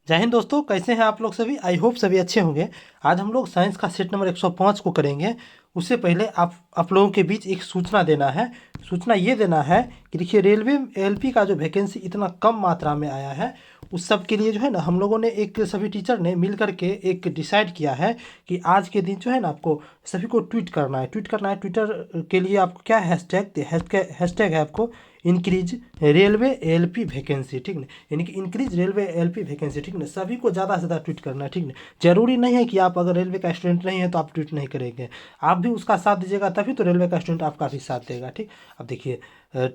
जय हिंद दोस्तों, कैसे हैं आप लोग सभी। आई होप सभी अच्छे होंगे। आज हम लोग साइंस का सेट नंबर 105 को करेंगे। उससे पहले आप लोगों के बीच एक सूचना देना है। सूचना ये देना है कि देखिए, रेलवे एलपी का जो वैकेंसी इतना कम मात्रा में आया है, उस सब के लिए जो है ना, हम लोगों ने एक सभी टीचर ने मिल करके एक डिसाइड किया है कि आज के दिन जो है ना, आपको सभी को ट्वीट करना है। ट्विटर के लिए आपको क्या हैशटैग है आपको इंक्रीज रेलवे एलपी वैकेंसी, ठीक ना। यानी कि इंक्रीज रेलवे एलपी वैकेंसी, ठीक ना। सभी को ज़्यादा से ज़्यादा ट्वीट करना है, ठीक ना। जरूरी नहीं है कि आप अगर रेलवे का स्टूडेंट नहीं है तो आप ट्वीट नहीं करेंगे, आप भी उसका साथ दीजिएगा, तभी तो रेलवे का स्टूडेंट आपका भी साथ देगा, ठीक। अब देखिए,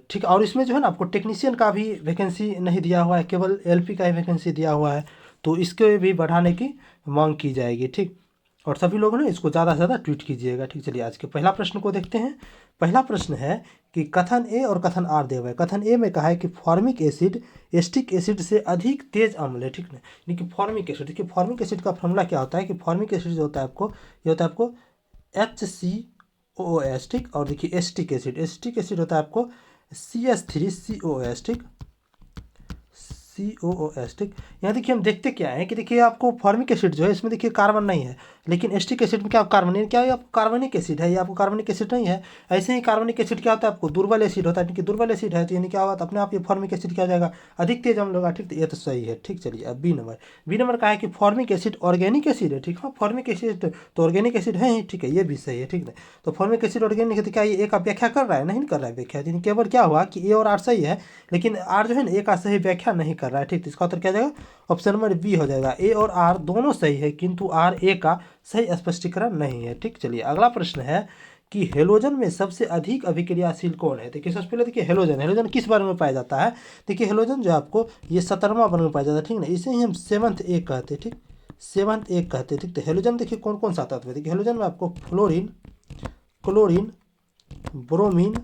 ठीक। और इसमें जो है ना, आपको टेक्नीशियन का भी वैकेंसी नहीं दिया हुआ है, केवल एलपी का ही वैकेंसी दिया हुआ है। तो इसके भी बढ़ाने की मांग की जाएगी, ठीक। और सभी लोग ना इसको ज़्यादा से ज़्यादा ट्वीट कीजिएगा, ठीक। चलिए आज के पहला प्रश्न को देखते हैं। पहला प्रश्न है कि कथन ए और कथन आर दिया हुआ है। कथन ए में कहा है कि फॉर्मिक एसिड एस्टिक एसिड से अधिक तेज अम्ल है, ठीक ना। यानी कि फॉर्मिक एसिड, देखिए फॉर्मिक एसिड का फॉर्मूला क्या होता है कि फॉर्मिक एसिड जो होता है आपको, ये होता है आपको HCOOS, ठीक। और देखिए एस्टिक एसिड होता है आपको CS3COS, ठीक। COOS, ठीक। यहाँ देखिए हम देखते क्या है कि देखिए आपको फॉर्मिक एसिड जो है, इसमें देखिए कार्बन नहीं है, लेकिन एस्टिक एसिड में क्या कार्बन है, क्या है आपको कार्बनिक एसिड है, ये आपको कार्बनिक एसिड नहीं है। ऐसे ही कार्बनिक एसिड क्या होता है आपको दुर्बल एसिड होता है, ठीक है। दुर्बल एसिड है तो यानी क्या होगा, तो अपने आप ये फॉर्मिक एसिड क्या हो जाएगा, अधिक तेज अम्ल होगा, ठीक। तो ये तो सही है, ठीक। चलिए अब बी नंबर का है कि फॉर्मिक एसिड ऑर्गेनिक एसिड है, ठीक। हाँ, फॉर्मिक एसिड तो ऑर्गेनिक एसिड है ही, ठीक है, ये भी सही है, ठीक है। तो फॉर्मिक एसिड ऑर्गेनिक है तो क्या ये एक आप व्याख्या कर रहा है, नहीं कर रहा है व्याख्या, यानी केवल क्या हुआ कि ए और आर सही है, लेकिन आर जो है ना, ए का सही व्याख्या नहीं कर रहा है, ठीक। तो इसका उत्तर क्या जाएगा, ऑप्शन नंबर बी हो जाएगा। ए और आर दोनों सही है, किंतु आर ए का सही स्पष्टीकरण नहीं है, ठीक। चलिए अगला प्रश्न है कि हेलोजन में सबसे अधिक अभिक्रियाशील कौन है। देखिए सबसे पहले देखिए, हेलोजन किस बारे में पाया जाता है। देखिए हेलोजन जो आपको ये 17वां वर्ग में पाया जाता है, ठीक ना। इसे ही हम सेवंथ ए कहते हैं, ठीक। सेवंथ ए कहते हैं, ठीक। तो हेलोजन देखिए कौन कौन सा तत्व है। देखिए हेलोजन में आपको फ्लोरीन, क्लोरीन, ब्रोमीन,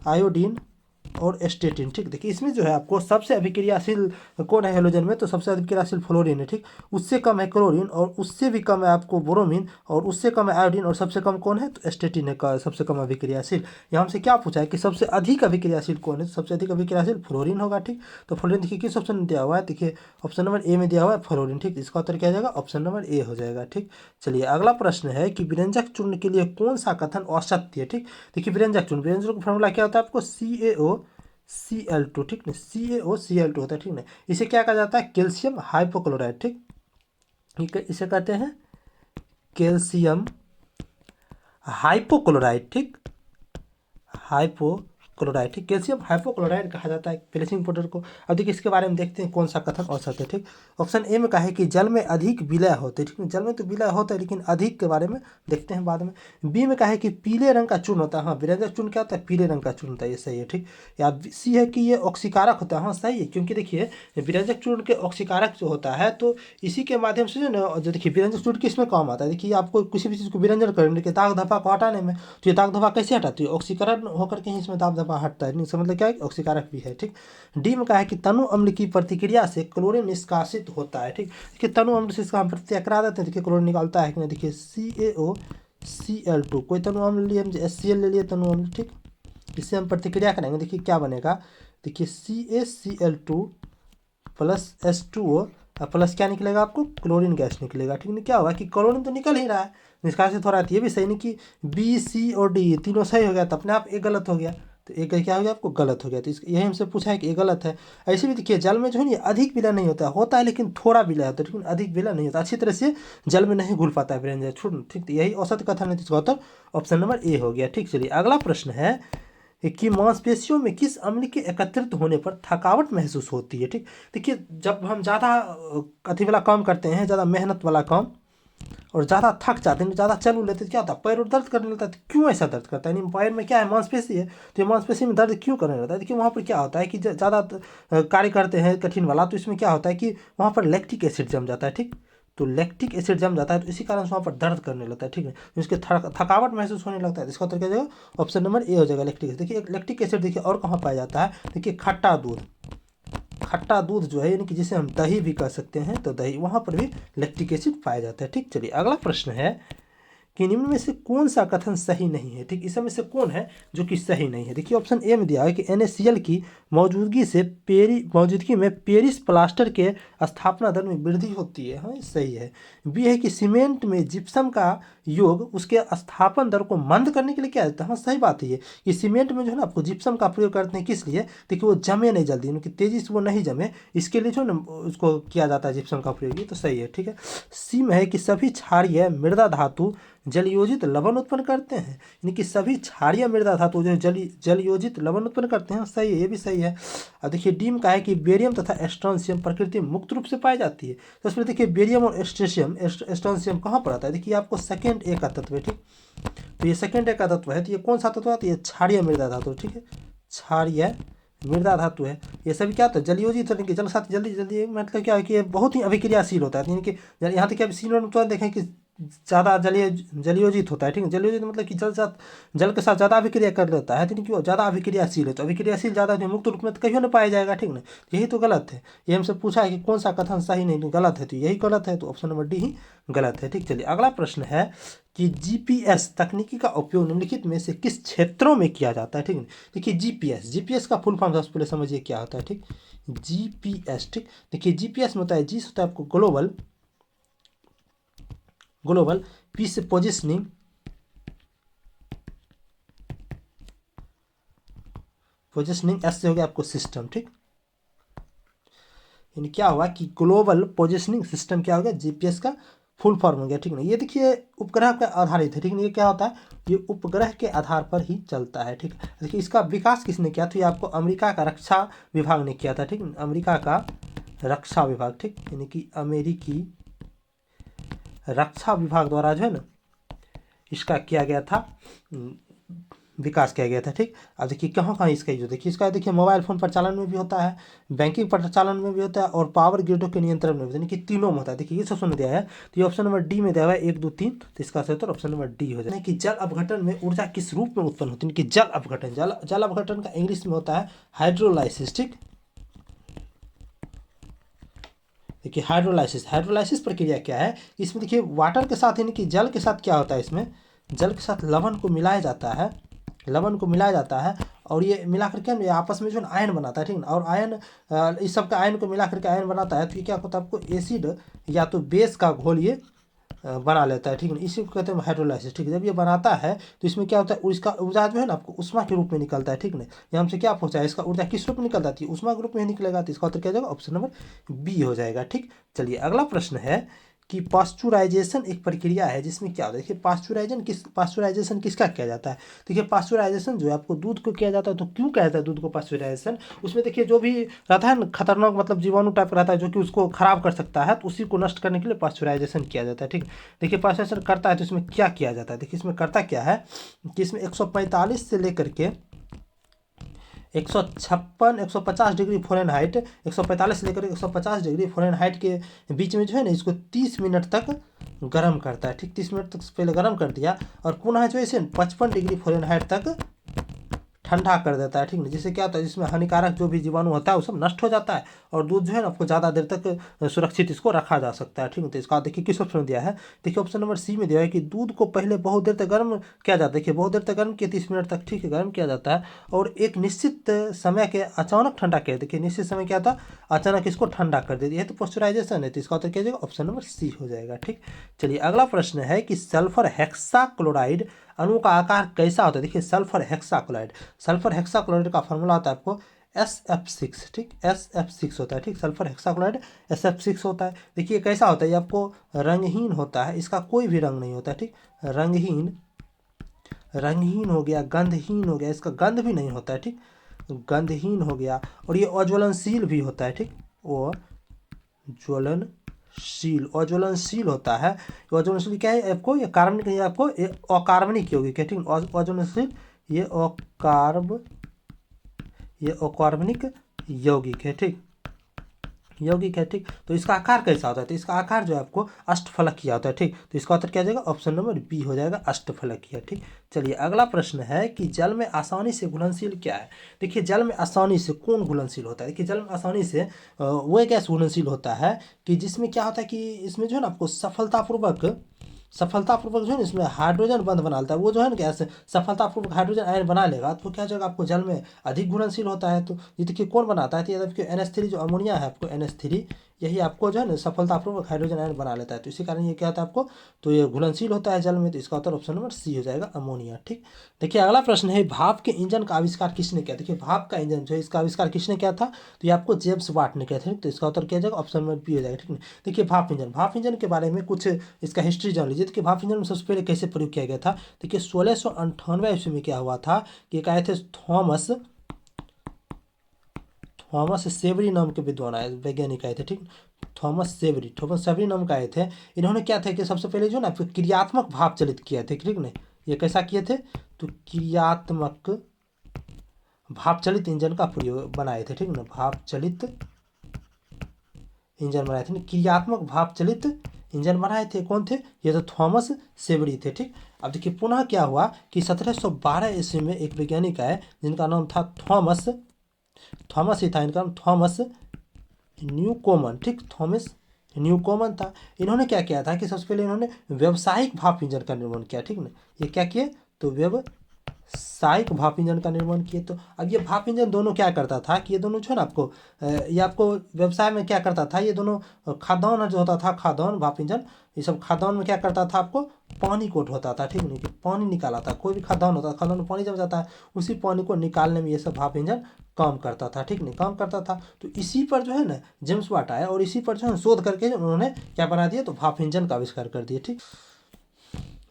आयोडीन और एस्टेटिन, ठीक। देखिए इसमें जो है आपको सबसे अभिक्रियाशील कौन है हेलोजन में, तो सबसे अभिक्रियाशील फ्लोरीन है, ठीक। उससे कम है क्लोरीन, और उससे भी कम है आपको ब्रोमीन, और उससे कम है आयोडीन, और सबसे कम कौन है, तो एस्टेटिन है का सबसे कम अभिक्रियाशील। यहाँ हमसे क्या पूछा है कि सबसे अधिक अभिक्रियाशील कौन है, तो सबसे अधिक अभिक्रियाशील फ्लोरीन होगा, ठीक। तो फ्लोरीन देखिए किस ऑप्शन में दिया हुआ है, देखिए ऑप्शन नंबर ए में दिया हुआ है फ्लोरीन, ठीक। इसका उत्तर क्या जाएगा, ऑप्शन नंबर ए हो जाएगा, ठीक। चलिए अगला प्रश्न है कि व्यंजक चूर्ण के लिए कौन सा कथन असत्य है, ठीक। देखिए व्यंजक का फॉर्मूला क्या होता है आपको CaOCl2, ठीक ना। CaOCl2 होता है, ठीक ना। इसे क्या कहा जाता है, कैल्शियम हाइपोक्लोराइड, ठीक। इसे कहते हैं कैल्शियम हाइपोक्लोराइड, ठीक। हाइपोक्लोराइड, ठीक। कैल्शियम हाइपोक्लोराइड कहा जाता है ब्लीचिंग पाउडर को। अब देखिए इसके बारे में देखते हैं कौन सा कथन औसत है, ठीक। ऑप्शन ए में कहा है कि जल में अधिक विलय होते हैं, ठीक है। जल में तो विलय होता है, लेकिन अधिक के बारे में देखते हैं बाद में। बी में कहा है कि पीले रंग का चूर्ण होता है। हाँ, व्यंजक चूर्ण क्या होता है, पीले रंग का चूर्ण होता है, ये सही है, ठीक। या सी है कि ये ऑक्सीकारक होता है। हाँ सही है, क्योंकि देखिए व्यंजक चूर्ण के ऑक्सीकारक जो होता है, तो इसी के माध्यम से जो ना, जो देखिए व्यंजक चूर्ण किसमें काम आता है, देखिए आपको किसी भी चीज़ को विरंजन करने के दाग धब्बा को हटाने में। तो ये दाग धब्बा कैसे हटाती है, ऑक्सीकरण होकर के ही इसमें दाग धब्बा हटता है, नहीं इसका मतलब क्या है, ऑक्सीकारक भी है, ठीक। डी में कहा है कि तनु अम्ल की प्रतिक्रिया से क्लोरीन निष्कासित होता है, ठीक। देखिए तनु अम्ल से इसका हम प्रतिक्रिया करा देते हैं, देखिए क्लोरीन निकालता है कि नहीं। देखिए CaOCl2, कोई तनु अम्ल लिए, हम HCl ले लिए तनु अम्ल, ठीक। इससे हम प्रतिक्रिया करेंगे, देखिए क्या बनेगा, देखिए CaCl2 प्लस H2O प्लस क्या निकलेगा आपको, क्लोरीन गैस निकलेगा, ठीक। नहीं क्या होगा कि क्लोरीन तो निकल ही रहा है, निष्कासित हो रहा है, तो ये भी सही नहीं कि बी सी और डी तीनों सही हो गया, तो अपने आप एक गलत हो गया, तो एक क्या हो गया आपको, गलत हो गया। तो यही हमसे पूछा है कि ये गलत है। ऐसे भी देखिए जल में जो है ना अधिक विलय नहीं होता है, लेकिन थोड़ा विलय होता है, लेकिन अधिक विलय नहीं होता, अच्छी तरह से जल में नहीं घुल पाता है व्यंजन चूर्ण, ठीक। तो यही औसत कथन है, जिसका उत्तर ऑप्शन नंबर ए हो गया, ठीक। चलिए अगला प्रश्न है कि मांसपेशियों में किस अम्ल के एकत्रित होने पर थकावट महसूस होती है, ठीक। देखिए जब हम ज़्यादा अथी वाला काम करते हैं, ज़्यादा मेहनत वाला काम, और ज़्यादा थक जाते हैं, ज़्यादा चल लेते हैं, क्या होता है, पैर और दर्द करने लगता है। तो क्यों ऐसा दर्द करता है, यानी पैर में क्या है, मांसपेशी है, तो ये मांसपेशी में दर्द क्यों करने लगता है। देखिए वहाँ पर क्या होता है कि ज़्यादा कार्य करते हैं कठिन वाला, तो इसमें क्या होता है कि वहाँ पर लैक्टिक एसिड जम जाता है, ठीक। तो लैक्टिक एसिड जम जाता है, तो इसी कारण से वहाँ पर दर्द करने लगता है, ठीक है। तो इसके थकावट महसूस होने लगता है। इसका उत्तर क्या जाएगा, ऑप्शन नंबर ए हो जाएगा, लैक्टिक एसिड। देखिए लैक्टिक एसिड देखिए और कहाँ पाया जाता है, देखिए खट्टा दूध जो है, यानी कि जिसे हम दही भी कह सकते हैं, तो दही वहाँ पर भी लैक्टिक एसिड पाया जाता है, ठीक। चलिए अगला प्रश्न है कि निम्न में से कौन सा कथन सही नहीं है। ठीक, इसमें से कौन है जो कि सही नहीं है। देखिए ऑप्शन ए में दिया है कि NaCl की मौजूदगी में पेरिस प्लास्टर के स्थापना दर में वृद्धि होती है। हाँ, सही है। बी है कि सीमेंट में जिप्सम का योग उसके स्थापन दर को मंद करने के लिए किया जाता है। हाँ, सही बात है ये कि सीमेंट में जो है ना आपको जिप्सम का प्रयोग करते हैं, किस लिए? देखिए वो जमे नहीं जल्दी, उनकी तेजी से वो नहीं जमे, इसके लिए जो है ना उसको किया जाता है जिप्सम का प्रयोग। ये तो सही है। ठीक है। सी में है कि सभी क्षारीय मृदा धातु जलयोजित लवण उत्पन्न करते हैं, यानी कि सभी क्षारीय मृदा धातु जो जलयोजित लवण उत्पन्न करते हैं। सही है, ये भी सही है। अब देखिए डी में कहा है कि बेरियम तथा एस्ट्रोनशियम प्रकृति में मुक्त रूप से पाई जाती है। तो इसमें देखिए बेरियम और एस्ट्रोनशियम कहाँ पर आता है? देखिए आपको सेकेंड ए का तत्व है। ठीक, तो ये सेकेंड ए का तत्व है। तो ये कौन सा तत्व है? तो ये क्षारीय मृदा धातु। ठीक है, क्षारीय मृदा धातु है। ये सभी क्या होता है? जलयोजित होने के जल साथ जल्दी जल्दी, मतलब क्या है कि ये बहुत ही अभिक्रियाशील होता है, यानी कि यहाँ तक कि अब सीनोड में तुरंत देखें कि ज़्यादा जलयोजित होता है। ठीक है, जलयोजित मतलब कि जल के साथ ज़्यादा अभिक्रिया कर लेता है, तो क्यों? ज़्यादा अभिक्रियाशील है। तो अभिक्रियाशील ज़्यादा जो मुक्त रूप में तो कहीं ना पाया जाएगा। ठीक ना, यही तो गलत है। ये हमसे पूछा है कि कौन सा कथन सही नहीं, तो गलत है, तो यही गलत है। तो ऑप्शन नंबर डी ही गलत है। ठीक, चलिए अगला प्रश्न है कि GPS तकनीकी का उपयोग निम्नलिखित में से किस क्षेत्रों में किया जाता है। ठीक है, देखिए GPS का फुल फॉर्म सबसे पहले समझिए क्या होता है। ठीक, GPS। ठीक, देखिए GPS में होता है, जी होता है आपको ग्लोबल, पी से पोजिशनिंग, एस से हो गया आपको सिस्टम। ठीक, यानी क्या हुआ कि ग्लोबल पोजिशनिंग सिस्टम क्या हो गया? GPS का फुल फॉर्म हो गया। ठीक ना, ये देखिए उपग्रह पर आधारित है। ठीक ना, ये क्या होता है? ये उपग्रह के आधार पर ही चलता है। ठीक, देखिए इसका विकास किसने किया? तो ये आपको अमेरिका का रक्षा विभाग ने किया था। ठीक, अमेरिका का रक्षा विभाग। ठीक, यानी कि अमेरिकी रक्षा विभाग द्वारा जो है ना इसका किया गया था, विकास किया गया था। ठीक, अब देखिए कहाँ कहाँ इसका यूज, देखिए इसका देखिए मोबाइल फोन प्रचालन में भी होता है, बैंकिंग प्रचालन में भी होता है, और पावर ग्रिडों के नियंत्रण में भी, यानी कि तीनों में होता है। देखिए ये सब सुन दिया है, तो ये ऑप्शन नंबर डी में दिया हुआ है 1 2 3, तो इसका सही उत्तर ऑप्शन नंबर डी हो जाए। कि जल अपघटन में ऊर्जा किस रूप में उत्पन्न होती है? कि जल अपघटन का इंग्लिश में होता है हाइड्रोलाइसिस। ठीक, देखिए हाइड्रोलाइसिस प्रक्रिया क्या है? इसमें देखिए वाटर के साथ, यानी कि जल के साथ क्या होता है? इसमें जल के साथ लवण को मिलाया जाता है, और ये मिला करके ये आपस में जो है आयन बनाता है। ठीक ना, और आयन इस सब का आयन को मिला करके आयन बनाता है, तो ये क्या होता है? आपको एसिड या तो बेस का घोल ये बना लेता है। ठीक है, इसी को कहते हैं हाइड्रोलाइसिस। ठीक है, जब ये बनाता है तो इसमें क्या होता है? इसका ऊर्जा जो है ना आपको उष्मा के रूप में निकलता है। ठीक है, ये हमसे क्या पूछा है? इसका ऊर्जा किस रूप में निकलता है? उष्मा के रूप में निकलेगा, तो इसका उत्तर क्या जाएगा? ऑप्शन नंबर बी हो जाएगा। ठीक, चलिए अगला प्रश्न है कि पास्चुराइजेशन एक प्रक्रिया है जिसमें क्या होता है? देखिए पास्चुराइजेशन किसका किया जाता है? देखिए पास्चुराइजेशन जो है आपको दूध को किया जाता है। तो क्यों किया जाता है दूध को पास्चुराइजेशन? उसमें देखिए जो भी रहता है ना खतरनाक, मतलब जीवाणु टाइप रहता है जो कि उसको खराब कर सकता है, तो उसी को नष्ट करने के लिए पास्चुराइजेशन किया जाता है। ठीक, देखिए पास्चुराइजेशन करता है तो इसमें क्या किया जाता है? देखिए इसमें करता क्या है कि इसमें 145 से लेकर के 156 150 डिग्री फ़ारेनहाइट, 145 से लेकर 150 डिग्री फ़ारेनहाइट के बीच में जो है ना इसको 30 मिनट तक गर्म करता है। ठीक, 30 मिनट तक पहले गर्म कर दिया, और पुनः जो है इसे 55 डिग्री फ़ारेनहाइट तक ठंडा कर देता है। ठीक है, जिससे क्या होता है? जिसमें हानिकारक जो भी जीवाणु होता है वो सब नष्ट हो जाता है, और दूध जो है ना आपको ज़्यादा देर तक सुरक्षित इसको रखा जा सकता है। ठीक है, तो इसका देखिए किस ऑप्शन में दिया है? देखिए ऑप्शन नंबर सी में दिया है कि दूध को पहले बहुत देर तक गर्म किया जाता है। देखिए बहुत देर तक गर्म किया, 30 मिनट तक। ठीक है, गर्म किया जाता है, और एक निश्चित समय के अचानक ठंडा किया। देखिए निश्चित समय क्या था? अचानक इसको ठंडा कर दे दिया, तो पास्चुराइजेशन है, तो इसका उत्तर क्या जाएगा? ऑप्शन नंबर सी हो जाएगा। ठीक, चलिए अगला प्रश्न है कि सल्फर हेक्साक्लोराइड अणु का आकार कैसा होता है? देखिए सल्फर हेक्साक्लोराइड का फॉर्मूला होता है आपको SF6। ठीक, SF6 होता है। ठीक, सल्फर हेक्साक्लोराइड SF6 होता है। देखिए कैसा होता है? ये आपको रंगहीन होता है, इसका कोई भी रंग नहीं होता है। ठीक, रंगहीन हो गया, गंधहीन हो गया, इसका गंध भी नहीं होता है। ठीक, गंधहीन हो गया, और ये अज्वलनशील भी होता है। ठीक, अज्वलनशील होता है। अज्वलनशील क्या है आपको? ये कार्बनिक नहीं, आपको ये अकार्बनिक यौगिक है। ठीक, अज्वलनशील ये अकार्बनिक यौगिक है। ठीक, ठीक, तो इसका आकार कैसा होता है? तो इसका आकार जो है आपको अष्टफलकीय होता है। ठीक, तो इसका उत्तर क्या जाएगा? ऑप्शन नंबर बी हो जाएगा, अष्टफलकीय। ठीक, चलिए अगला प्रश्न है कि जल में आसानी से घुलनशील क्या है? देखिए जल में आसानी से कौन घुलनशील होता है? देखिए जल में आसानी से वो गैस घुलनशील होता है कि जिसमें क्या होता है कि इसमें जो है ना आपको सफलतापूर्वक सफलतापूर्वक जो है ना इसमें हाइड्रोजन बंध बना लेता है, वो जो है ना कैसे सफलतापूर्वक हाइड्रोजन आयन बना लेगा तो क्या हो जाएगा, आपको जल में अधिक घुलनशील होता है। तो ये देखिए कौन बनाता है, तो ये देखिए NH3 जो अमोनिया है आपको NH3, यही आपको जो है ना सफलतापूर्वक हाइड्रोजन आयन बना लेता है। तो इसी कारण ये क्या होता है आपको, तो ये घुलनशील होता है जल में। तो इसका उत्तर ऑप्शन नंबर सी हो जाएगा, अमोनिया। ठीक, देखिए अगला प्रश्न है, भाप के इंजन का आविष्कार किसने किया। देखिए भाप का इंजन जो है इसका आविष्कार किसने किया था, तो ये आपको जेम्स वाट ने किया था। तो इसका उत्तर क्या हो जाएगा, ऑप्शन नंबर बी हो जाएगा। ठीक है, देखिए भाप इंजन के बारे में कुछ इसका हिस्ट्री जान लीजिए। देखिए भाप इंजन में सबसे पहले कैसे प्रयोग किया गया था। देखिए 1698 ईस्वी में क्या हुआ था कि एक आए थे थॉमस सेवरी नाम के विद्वान आए, वैज्ञानिक आए थे। ठीक, थॉमस सेवरी नाम का आए थे। इन्होंने क्या था कि सबसे पहले जो ना क्रियात्मक भाप चलित किया थे। ठीक ने, ये कैसा किए थे, तो क्रियात्मक भाप चलित इंजन का प्रयोग बनाए थे। ठीक ना, भाप चलित इंजन बनाए थे, क्रियात्मक भाप चलित इंजन बनाए थे। कौन थे, ये तो थॉमस सेवरी थे। ठीक, अब देखिए पुनः क्या हुआ कि 1712 ईस्वी में एक वैज्ञानिक आए जिनका नाम था थॉमस ही था इनका नाम, थॉमस न्यूकोमन। ठीक, थॉमस न्यूकोमन था। इन्होंने क्या किया था कि सबसे पहले इन्होंने व्यावसायिक भाप इंजन का निर्माण किया। ठीक ना, ये क्या किए, तो व्यावसायिक भाप इंजन का निर्माण किए। तो अब ये भाप इंजन दोनों क्या करता था कि ये दोनों जो है ना आपको ये आपको व्यवसाय में क्या करता था, ये दोनों खाद्यान्न जो होता था, खाद्यान्न भाप इंजन, ये सब खाद्यान्न में क्या करता था, आपको पानी कोट होता था। ठीक नहीं, कि पानी निकाला था, कोई भी खाद्यान्न होता था, खाद्यान्न में पानी जम जाता है, उसी पानी को निकालने में ये सब भाप इंजन काम करता था। ठीक नहीं, काम करता था। तो इसी पर जो है ना जेम्स वाट आया और इसी पर जो है शोध करके उन्होंने क्या बना दिया, तो भाप इंजन का आविष्कार कर दिया। ठीक,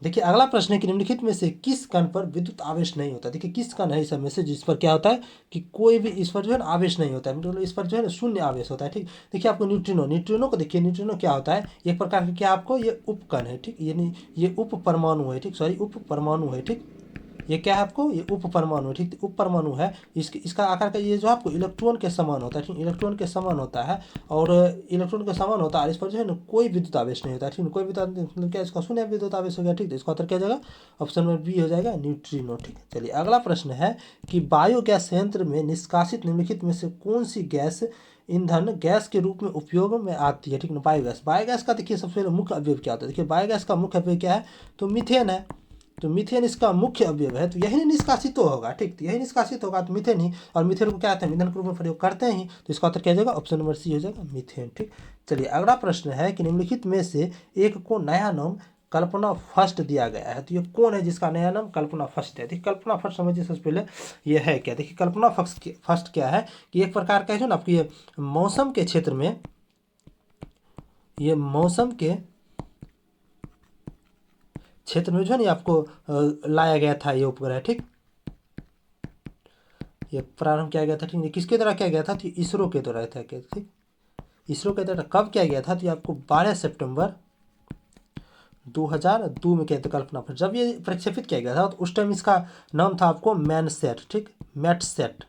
देखिए अगला प्रश्न है कि निम्नलिखित में से किस कण पर विद्युत आवेश नहीं होता। देखिए किस कण है इस में से जिस पर क्या होता है कि कोई भी इस पर जो है ना आवेश नहीं होता है, मतलब इस पर जो है ना शून्य आवेश होता है। ठीक, देखिए आपको न्यूट्रिनो को देखिए, न्यूट्रिनो क्या होता है, एक प्रकार का क्या आपको ये उपकण है। ठीक, ये उप परमाणु है। ठीक, सॉरी उप परमाणु है। ठीक, ये क्या है आपको, ये उप परमाणु। ठीक, उप परमाणु है, इसका आकार का ये जो आपको इलेक्ट्रॉन के समान होता है। ठीक, इलेक्ट्रॉन के समान होता है और इलेक्ट्रॉन के समान होता है, इस पर जो है ना कोई विद्युत आवेश नहीं होता है। ठीक, कोई विद्युत मतलब क्या, इसका शून्य विद्युत आवेश हो गया। ठीक, तो इसका उत्तर क्या जाएगा, ऑप्शन नंबर बी हो जाएगा, न्यूट्रिनो। ठीक, चलिए अगला प्रश्न है कि बायोगैस संयंत्र में निष्कासित निम्नलिखित में से कौन सी गैस ईंधन गैस के रूप में उपयोग में आती है। ठीक ना, बायोगैस का देखिए सबसे पहले मुख्य अवयव क्या होता है। देखिए बायोगैस का मुख्य अवयव क्या है, तो मीथेन है। तो मीथेन इसका मुख्य अवयव है, तो यही निष्कासित तो होगा। ठीक, तो यही निष्कासित होगा, तो मीथेन ही, और मीथेन को क्या आते हैं, ईंधन के रूप में प्रयोग करते हैं। तो इसका उत्तर क्या हो जाएगा, ऑप्शन नंबर सी हो जाएगा, मीथेन। ठीक, चलिए अगला प्रश्न है कि निम्नलिखित में से एक को नया नाम कल्पना फर्स्ट दिया गया है। तो ये कौन है जिसका नया नाम कल्पना फर्स्ट है। देखिए कल्पना फर्स्ट समझिए सबसे पहले ये है क्या। देखिए कल्पना फर्स्ट क्या है कि एक प्रकार का है जो ना आपकी ये मौसम के क्षेत्र में, ये मौसम के क्षेत्र में जो है ना आपको लाया गया था ये उपग्रह। ठीक, ये प्रारंभ किया गया था। ठीक है, किसके द्वारा किया गया था, तो इसरो के द्वारा था। ठीक, इसरो के द्वारा कब किया गया था, तो ये आपको 12 सितंबर 2002 में किया था कल्पना पर। जब ये प्रक्षेपित किया गया था तो उस टाइम इसका नाम था आपको मैनसेट। ठीक, मैट सेट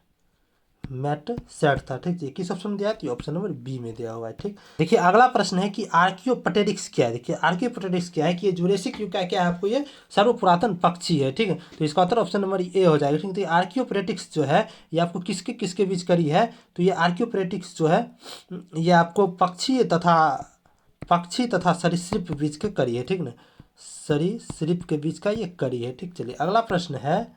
था। ठीक है, किस ऑप्शन में दिया है, तो ऑप्शन नंबर बी में दिया हुआ है। ठीक, देखिए अगला प्रश्न है कि आर्कियोप्टेरिक्स क्या है। देखिए आर्कियोप्टेरिक्स क्या है कि ये जुरेसिक युग का क्या है, आपको ये सर्वपुरातन पक्षी है। ठीक है, तो इसका उत्तर ऑप्शन नंबर ए हो जाएगा। ठीक है, तो आर्कियोप्टेरिक्स जो है ये आपको किसके किसके बीच करी है, तो ये आर्कियोप्टेरिक्स जो है ये आपको पक्षी तथा सरीसृप बीच के करी है। ठीक ना, सरीसृप के बीच का ये करी है। ठीक, चलिए अगला प्रश्न है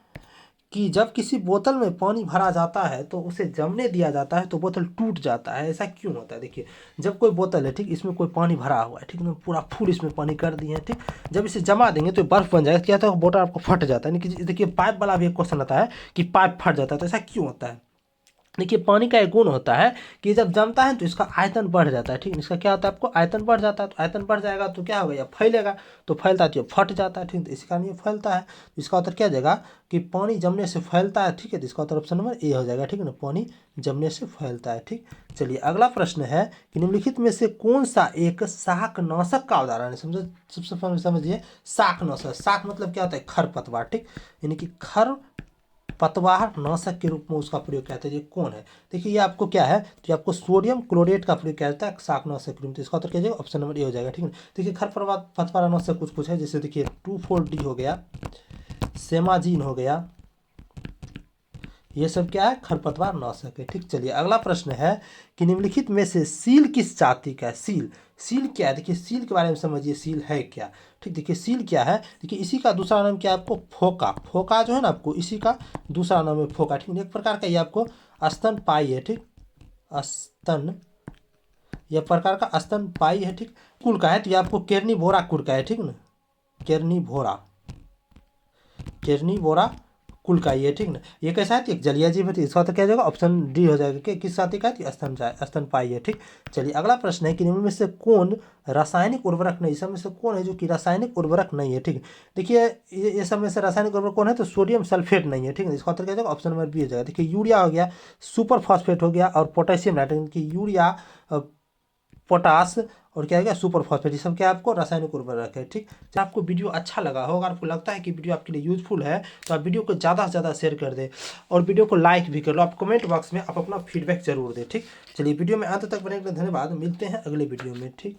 कि जब किसी बोतल में पानी भरा जाता है तो उसे जमने दिया जाता है तो बोतल टूट जाता है, ऐसा क्यों होता है। देखिए जब कोई बोतल है, ठीक, इसमें कोई पानी भरा हुआ है, ठीक ना, पूरा फुल इसमें पानी कर दिए हैं। ठीक, जब इसे जमा देंगे तो बर्फ बन जाएगा, क्या होता है, बोतल आपको फट जाता है। देखिए पाइप वाला भी एक क्वेश्चन आता है कि पाइप फट जाता है, तो ऐसा क्यों होता है। देखिए पानी का एक गुण होता है कि जब जमता है तो इसका आयतन बढ़ जाता है। ठीक, इसका क्या होता है, आपको आयतन बढ़ जाता है। तो आयतन बढ़ जाएगा तो क्या होगा, या फैलेगा, तो फैलता है तो ये फट जाता है। ठीक, तो इसी कारण ये फैलता है। तो इसका उत्तर क्या जाएगा कि पानी जमने से फैलता है। ठीक है, तो इसका उत्तर ऑप्शन नंबर ए हो जाएगा। ठीक है ना, पानी जमने से फैलता है। ठीक, चलिए अगला प्रश्न है कि निम्नलिखित में से कौन सा एक शाकनाशक का उदाहरण है। सबसे पहले समझिए शाकनाशक, शाक मतलब क्या होता है, खरपतवार। ठीक, यानी कि पतवार नाशक के रूप में उसका प्रयोग किया जाता है। ये कौन है, देखिए ये आपको क्या है, तो ये आपको सोडियम क्लोरेट का प्रयोग किया जाता है शाकनाशक के रूप में। तो इसका उत्तर क्या जाएगा, ऑप्शन नंबर ए हो जाएगा। ठीक है, देखिए पतवार नाशक कुछ है, जैसे देखिए 2,4-D हो गया, सेमाजीन हो गया, ये सब क्या है, खरपतवार नाशक है। ठीक, चलिए अगला प्रश्न है कि निम्नलिखित में से सील किस जाति का है। सील, सील क्या है, देखिए सील के बारे में समझिए, सील है क्या। ठीक, देखिए सील क्या है, देखिए इसी का दूसरा नाम क्या है आपको, फोका। फोका जो है ना आपको, इसी का दूसरा नाम है फोका। ठीक, एक प्रकार का ये आपको स्तनपायी है। ठीक, स्तन, यह प्रकार का स्तनपायी है। ठीक, कुल का है तो ये आपको केर्निवोरा कुल का है। ठीक ना, केर्निवोरा, केर्निवोरा कुल का ये। ठीक ना, ये कैसा है, तो एक जलीय जीव है। तो इसका तो क्या हो जाएगा, ऑप्शन डी हो जाएगा कि किस जाति का है, तो स्तनपायी है। ठीक, चलिए अगला प्रश्न है कि निम्न में से कौन रासायनिक उर्वरक नहीं, सब में से कौन है जो कि रासायनिक उर्वरक नहीं है। ठीक, देखिए ये सब में से रासायनिक उर्वरक कौन है, तो सोडियम सल्फेट नहीं है। ठीक है, इसका उत्तर क्या हो जाएगा, ऑप्शन नंबर बी हो जाएगा। देखिए यूरिया हो गया, सुपर फॉस्फेट हो गया और पोटेशियम नाइट्रेट की, यूरिया, पोटास और क्या है क्या, सुपर फॉस्फेट, ये सब क्या है आपको रासायनिक उर्वरक है। ठीक, जब आपको वीडियो अच्छा लगा होगा, आपको लगता है कि वीडियो आपके लिए यूजफुल है, तो आप वीडियो को ज़्यादा से ज़्यादा शेयर कर दें और वीडियो को लाइक भी कर लो। आप कमेंट बॉक्स में आप अपना फीडबैक जरूर दें। ठीक, चलिए वीडियो में अंत तक बने रहने, धन्यवाद, मिलते हैं अगले वीडियो में। ठीक।